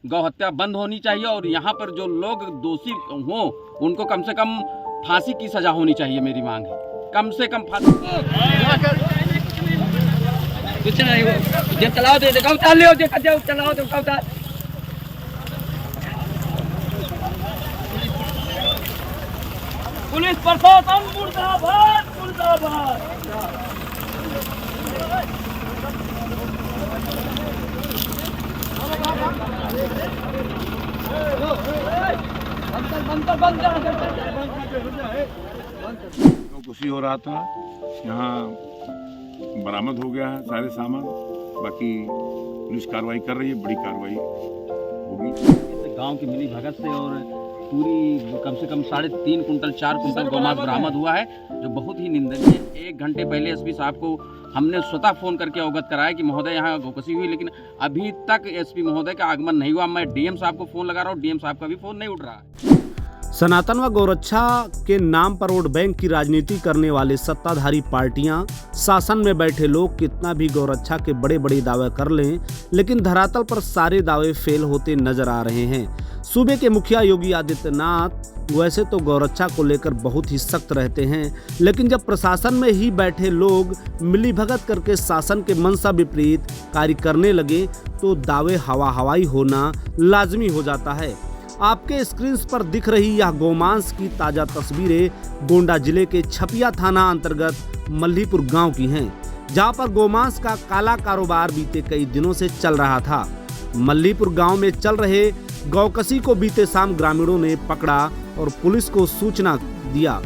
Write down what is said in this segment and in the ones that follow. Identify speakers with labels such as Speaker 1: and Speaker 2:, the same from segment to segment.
Speaker 1: गौ हत्या बंद होनी चाहिए और यहाँ पर जो लोग दोषी हों उनको कम से कम फांसी की सजा होनी चाहिए। मेरी मांग है कम से कम फांसी। कुछ नहीं वो चलाओ दे उतार ले चलाओ दे उतार। पुलिस प्रशासन मुर्दाबाद मुर्दाबाद।
Speaker 2: खुशी हो रहा था, यहाँ बरामद हो गया है सारे सामान। बाकी पुलिस कार्रवाई कर रही है, बड़ी कार्रवाई होगी।
Speaker 1: गांव की मिली भगत से और पूरी कम से कम 3.5 कुंटल 4 कुंटल गौमांस बरामद हुआ है, जो बहुत ही निंदनीय है। 1 घंटे पहले एसपी साहब को हमने स्वतः फोन करके अवगत कराया कि महोदय यहाँ गौकसी हुई, लेकिन अभी तक एसपी महोदय का आगमन नहीं हुआ। मैं डीएम साहब को फोन लगा रहा हूँ, डीएम साहब का भी फोन नहीं उठ रहा है।
Speaker 3: सनातन व गौरक्षा के नाम पर वोट बैंक की राजनीति करने वाले सत्ताधारी पार्टियां, शासन में बैठे लोग कितना भी गौरक्षा के बड़े बड़े दावे कर लें, लेकिन धरातल पर सारे दावे फेल होते नजर आ रहे हैं। सूबे के मुखिया योगी आदित्यनाथ वैसे तो गौरक्षा को लेकर बहुत ही सख्त रहते हैं, लेकिन जब प्रशासन में ही बैठे लोग मिलीभगत करके शासन के मंशा विपरीत कार्य करने लगे तो दावे हवाई होना लाजमी हो जाता है। आपके स्क्रीन पर दिख रही यह गौमांस की ताजा तस्वीरें गोंडा जिले के छपिया थाना अंतर्गत मल्हीपुर गांव की हैं, जहां पर गौमांस का काला कारोबार बीते कई दिनों से चल रहा था। मल्हीपुर गांव में चल रहे गौकसी को बीते शाम ग्रामीणों ने पकड़ा और पुलिस को सूचना दिया।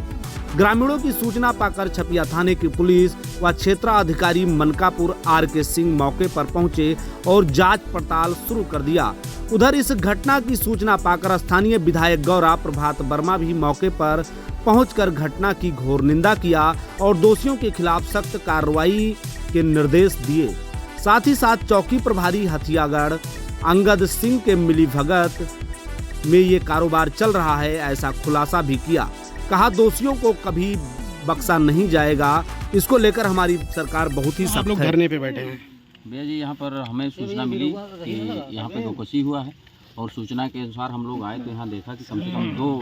Speaker 3: ग्रामीणों की सूचना पाकर छपिया थाने की पुलिस व क्षेत्राधिकारी मनकापुर RK सिंह मौके पर पहुंचे और जांच पड़ताल शुरू कर दिया। उधर इस घटना की सूचना पाकर स्थानीय विधायक गौरा प्रभात वर्मा भी मौके पर पहुंचकर घटना की घोर निंदा किया और दोषियों के खिलाफ सख्त कार्रवाई के निर्देश दिए। साथ ही साथ चौकी प्रभारी हथियागढ़ अंगद सिंह के मिलीभगत में ये कारोबार चल रहा है, ऐसा खुलासा भी किया। कहा दोषियों को कभी बख्शा नहीं जाएगा, इसको लेकर हमारी सरकार बहुत ही सख्त है।
Speaker 4: धरने पे बैठे हैं
Speaker 1: भैया जी, यहाँ पर हमें सूचना मिली कि यहाँ पे गौकसी हुआ है और सूचना के अनुसार हम लोग आए तो यहाँ देखा कि कम से कम 2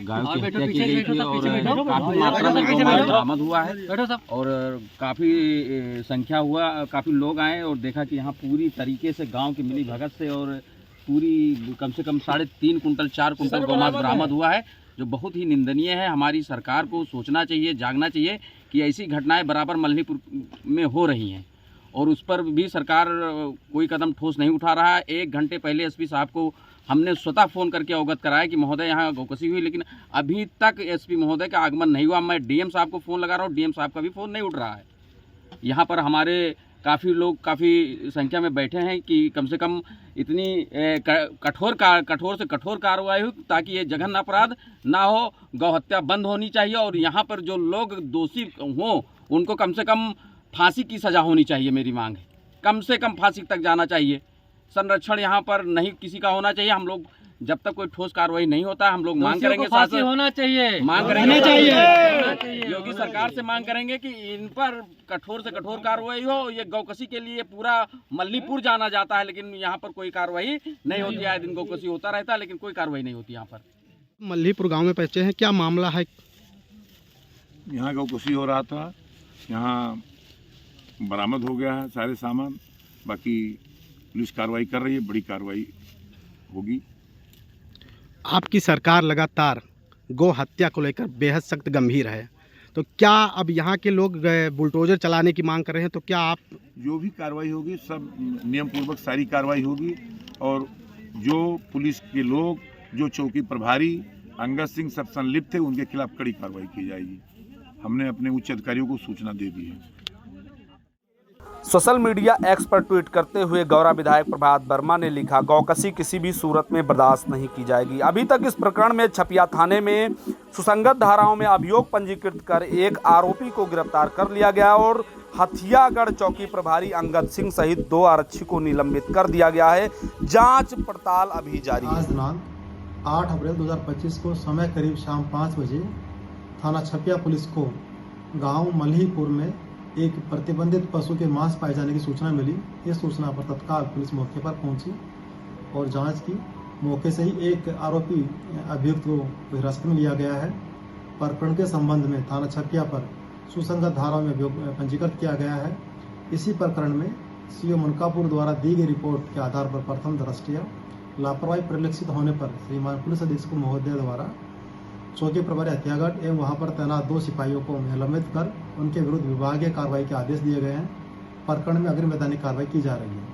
Speaker 1: गायों की हत्या की गई थी और काफ़ी मात्रा में गौमांस बरामद हुआ है और काफ़ी संख्या हुआ, काफ़ी लोग आए और देखा कि यहाँ पूरी तरीके से गांव की मिली भगत से और पूरी कम से कम 3.5 कुंटल 4 कुंटल गौमांस बरामद हुआ है, जो बहुत ही निंदनीय है। हमारी सरकार को सोचना चाहिए, जागना चाहिए कि ऐसी घटनाएं बराबर मल्हीपुर में हो रही हैं और उस पर भी सरकार कोई कदम ठोस नहीं उठा रहा है। 1 घंटे पहले एसपी साहब को हमने स्वतः फ़ोन करके अवगत कराया कि महोदय यहाँ गौकसी हुई, लेकिन अभी तक एसपी महोदय का आगमन नहीं हुआ। मैं डीएम साहब को फ़ोन लगा रहा हूँ, डीएम साहब का भी फ़ोन नहीं उठ रहा है। यहाँ पर हमारे काफ़ी लोग काफ़ी संख्या में बैठे हैं कि कम से कम इतनी कठोर से कठोर कार्रवाई हो ताकि ये जघन्य अपराध ना हो। गौ हत्या बंद होनी चाहिए और यहाँ पर जो लोग दोषी हों उनको कम से कम फांसी की सजा होनी चाहिए। मेरी मांग है कम से कम फांसी तक जाना चाहिए। संरक्षण यहाँ पर नहीं किसी का होना चाहिए। हम लोग जब तक कोई ठोस कार्रवाई नहीं होता हम लोग मांग करेंगे,
Speaker 4: फांसी होना चाहिए,
Speaker 1: मांग करेंगे योगी सरकार से मांग करेंगे कि इन पर कठोर से कठोर कार्रवाई हो। ये गौकसी के लिए पूरा मल्हीपुर जाना जाता है, लेकिन यहाँ पर कोई कार्रवाई नहीं होती है। दिन गौकसी होता रहता है लेकिन कोई कार्रवाई नहीं होती यहाँ पर।
Speaker 4: मल्हीपुर गाँव में पहुंचे हैं, क्या मामला है?
Speaker 2: यहाँ गौकसी हो रहा था, यहाँ बरामद हो गया है सारे सामान। बाकी पुलिस कार्रवाई कर रही है, बड़ी कार्रवाई होगी।
Speaker 4: आपकी सरकार लगातार गौ हत्या को लेकर बेहद सख्त गंभीर है, तो क्या अब यहाँ के लोग बुलडोजर चलाने की मांग कर रहे हैं? तो क्या आप
Speaker 2: जो भी कार्रवाई होगी सब नियम पूर्वक सारी कार्रवाई होगी और जो पुलिस के लोग, जो चौकी प्रभारी अंगद सिंह सब संलिप्त थे उनके खिलाफ कड़ी कार्रवाई की जाएगी। हमने अपने उच्च अधिकारियों को सूचना दे दी है।
Speaker 3: सोशल मीडिया एक्स पर ट्वीट करते हुए गौरा विधायक प्रभात वर्मा ने लिखा, गौकसी किसी भी सूरत में बर्दाश्त नहीं की जाएगी। अभी तक इस प्रकरण में छपिया थाने में सुसंगत धाराओं में अभियोग पंजीकृत कर एक आरोपी को गिरफ्तार कर लिया गया और हथियागढ़ चौकी प्रभारी अंगद सिंह सहित 2 आरक्षी को निलंबित कर दिया गया है। जांच पड़ताल अभी जारी है।
Speaker 5: आज दिनांक 8 अप्रैल 2025 को समय करीब शाम 5 बजे थाना छपिया पुलिस को गांव मल्हीपुर में एक प्रतिबंधित पशु के मांस पाए जाने की सूचना मिली। इस सूचना पर तत्काल पुलिस मौके पर पहुंची और जांच की। मौके से ही एक आरोपी अभियुक्त को हिरासत में लिया गया है। प्रकरण के संबंध में थाना छपिया पर सुसंगत धाराओं में पंजीकृत किया गया है। इसी प्रकरण में सीओ मनकापुर द्वारा दी गई रिपोर्ट के आधार पर प्रथम दृष्टया लापरवाही परिलक्षित होने पर श्रीमान पुलिस अधीक्षक महोदय द्वारा चौकी प्रभारी हत्यागढ़ एवं वहां पर तैनात 2 सिपाहियों को निलंबित कर उनके विरुद्ध विभागीय कार्रवाई के आदेश दिए गए हैं। प्रकरण में अग्रिम वैधानिक कार्रवाई की जा रही है।